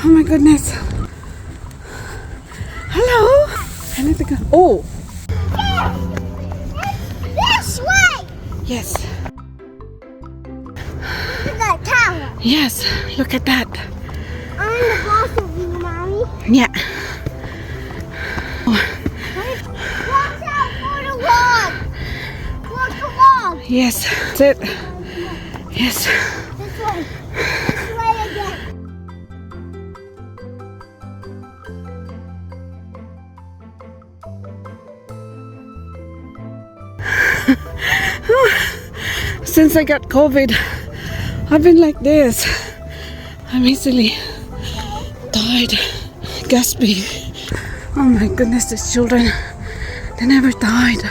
Oh my goodness. Hello. I need to go. Oh. This way! Yes. Look at that tower. Yes. Look at that. I'm the boss of you, Mommy. Yeah. Watch out for the log! Watch the log! Yes. That's it. Yes. This way. This way again. Since I got COVID, I've been like this. I'm easily tired, gaspy. Oh my goodness, these children, they never died.